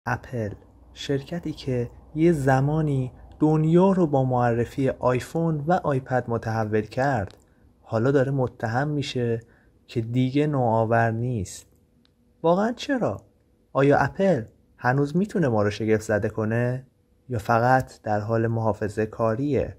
اپل، شرکتی که یه زمانی دنیا رو با معرفی آیفون و آیپد متحول کرد، حالا داره متهم میشه که دیگه نوآور نیست. واقعا چرا؟ آیا اپل هنوز میتونه ما رو شگفت زده کنه یا فقط در حال محافظه کاریه؟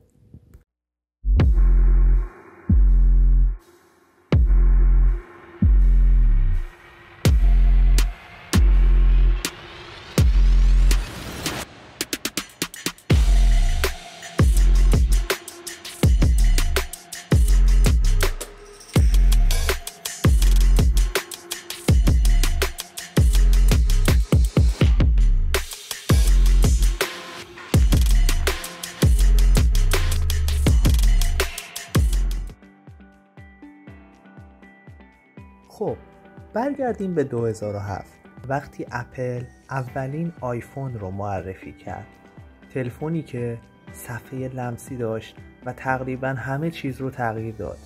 خب برگردیم به 2007 وقتی اپل اولین آیفون رو معرفی کرد. تلفنی که صفحه لمسی داشت و تقریبا همه چیز رو تغییر داد.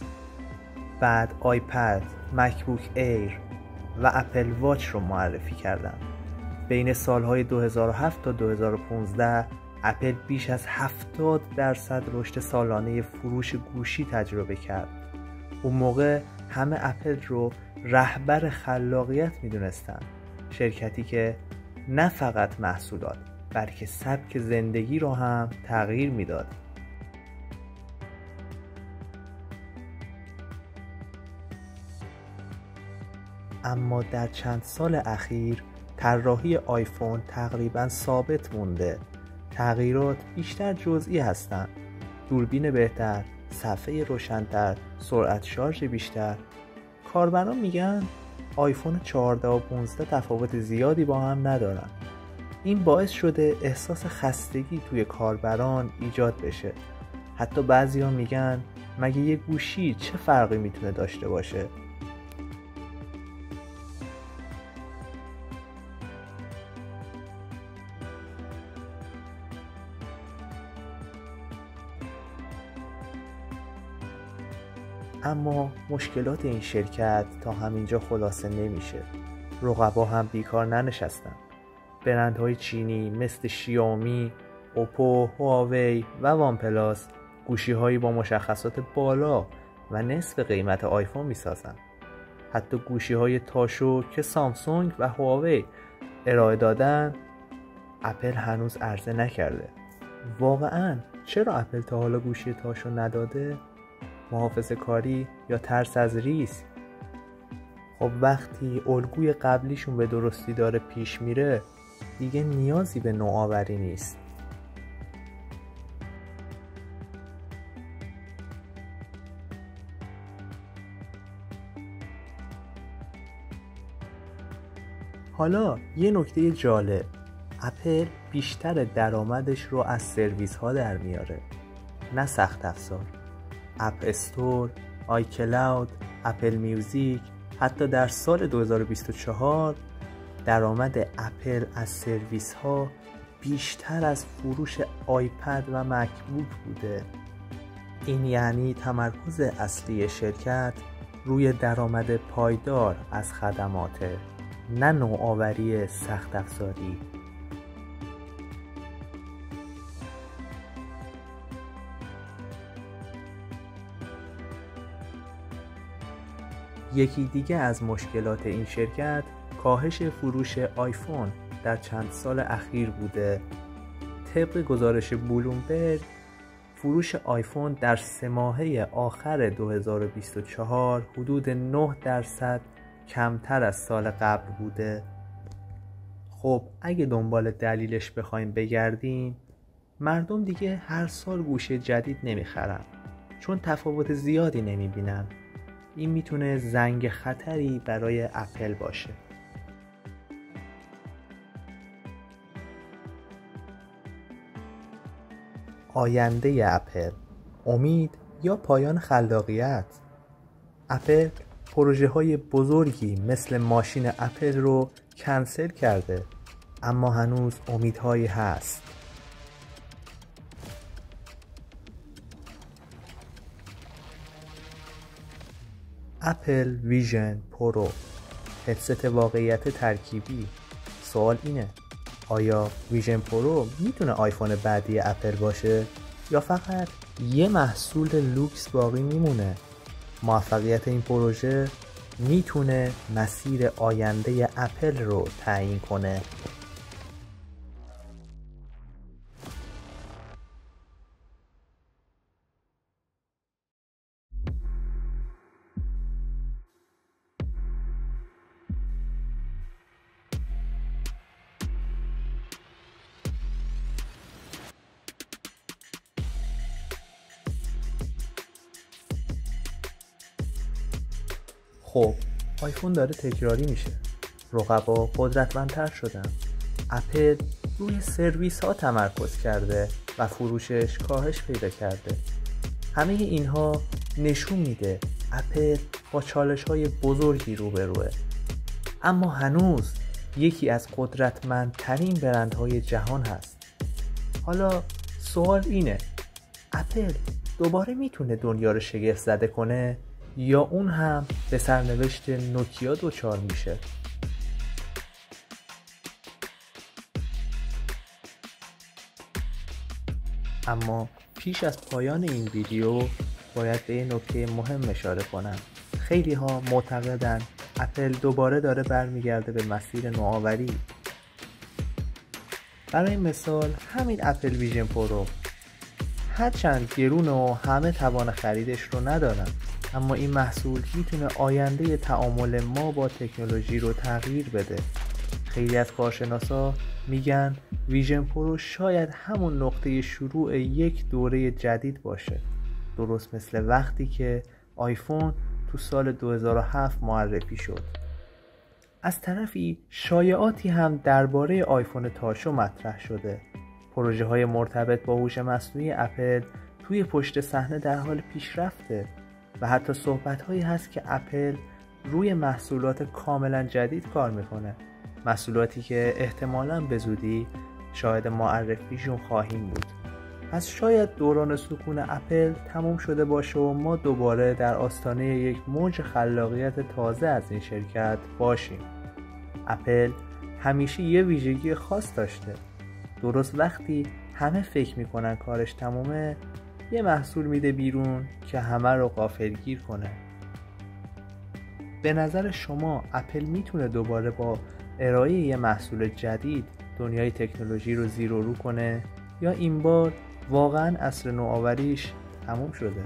بعد آیپد، مکبوک ایر و اپل واچ رو معرفی کردن. بین سالهای 2007 تا 2015 اپل بیش از 70% رشد سالانه فروش گوشی تجربه کرد. اون موقع همه اپل رو رهبر خلاقیت میدونستن، شرکتی که نه فقط محصولات بلکه سبک زندگی رو هم تغییر میداد. اما در چند سال اخیر طراحی آیفون تقریبا ثابت مونده. تغییرات بیشتر جزئی هستن: دوربین بهتر، صفحه روشن‌تر، سرعت شارژ بیشتر. کاربران میگن آیفون 14 و 15 تفاوت زیادی با هم ندارن. این باعث شده احساس خستگی توی کاربران ایجاد بشه. حتی بعضیا میگن مگه یه گوشی چه فرقی میتونه داشته باشه؟ اما مشکلات این شرکت تا همینجا خلاصه نمیشه. رقبا هم بیکار ننشستن. برندهای چینی مثل شیائومی، اوپو، هواوی و وان پلاس گوشی‌هایی با مشخصات بالا و نصف قیمت آیفون میسازن. حتی گوشی‌های تاشو که سامسونگ و هواوی ارائه دادن، اپل هنوز عرضه نکرده. واقعاً چرا اپل تا حالا گوشی تاشو نداده؟ محافظه کاری یا ترس از ریسک؟ خب وقتی الگوی قبلیشون به درستی داره پیش میره، دیگه نیازی به نوآوری نیست. حالا یه نکته جالب: اپل بیشتر درآمدش رو از سرویس ها در میاره، نه سخت افزار. اپ استور، آی کلاود، اپل میوزیک. حتی در سال 2024 درآمد اپل از سرویس ها بیشتر از فروش آیپد و مکبوک بوده. این یعنی تمرکز اصلی شرکت روی درآمد پایدار از خدماته، نه نوآوری سخت افزاری. یکی دیگه از مشکلات این شرکت کاهش فروش آیفون در چند سال اخیر بوده. طبق گزارش بلومبرگ، فروش آیفون در 3 ماهه آخر 2024 حدود 9% کمتر از سال قبل بوده. خب اگه دنبال دلیلش بخوایم بگردیم، مردم دیگه هر سال گوشی جدید نمیخرن چون تفاوت زیادی نمیبینن. این میتونه زنگ خطری برای اپل باشه. آینده اپل، امید یا پایان خلاقیت؟ اپل پروژه های بزرگی مثل ماشین اپل رو کنسل کرده، اما هنوز امیدهایی هست. اپل ویژن پرو، هدست واقعیت ترکیبی. سوال اینه آیا ویژن پرو میتونه آیفون بعدی اپل باشه یا فقط یه محصول لوکس باقی میمونه؟ موفقیت این پروژه میتونه مسیر آینده اپل رو تعیین کنه. خب آیفون داره تکراری میشه، رقبا قدرتمندتر شدن، اپل روی سرویس ها تمرکز کرده و فروشش کاهش پیدا کرده. همه اینها نشون میده اپل با چالش های بزرگی روبروه، اما هنوز یکی از قدرتمندترین برندهای جهان هست. حالا سوال اینه، اپل دوباره میتونه دنیا رو شگفت زده کنه یا اون هم به سرنوشت نوکیا دچار میشه؟ اما پیش از پایان این ویدیو باید به یه نکته مهم اشاره کنم. خیلی ها معتقدن اپل دوباره داره برمیگرده به مسیر نوآوری. برای مثال همین اپل ویژن پرو هرچند گرونه و همه توان خریدش رو ندارن، اما این محصول میتونه آینده تعامل ما با تکنولوژی رو تغییر بده. خیلی از کارشناسا میگن ویژن پرو شاید همون نقطه شروع یک دوره جدید باشه، درست مثل وقتی که آیفون تو سال 2007 معرفی شد. از طرفی شایعاتی هم درباره آیفون تاشو مطرح شده. پروژه های مرتبط با هوش مصنوعی اپل توی پشت صحنه در حال پیشرفته و حتی صحبت هایی هست که اپل روی محصولات کاملا جدید کار میکنه، محصولاتی که احتمالاً به زودی شاهد معرفیشون خواهیم بود. پس شاید دوران سکون اپل تموم شده باشه و ما دوباره در آستانه یک موج خلاقیت تازه از این شرکت باشیم. اپل همیشه یه ویژگی خاص داشته، درست وقتی همه فکر میکنن کارش تمومه یه محصول میده بیرون که همه رو غافلگیر کنه. به نظر شما اپل میتونه دوباره با ارائه یه محصول جدید دنیای تکنولوژی رو زیر و رو کنه یا این بار واقعا عصر نوآوریش تموم شده؟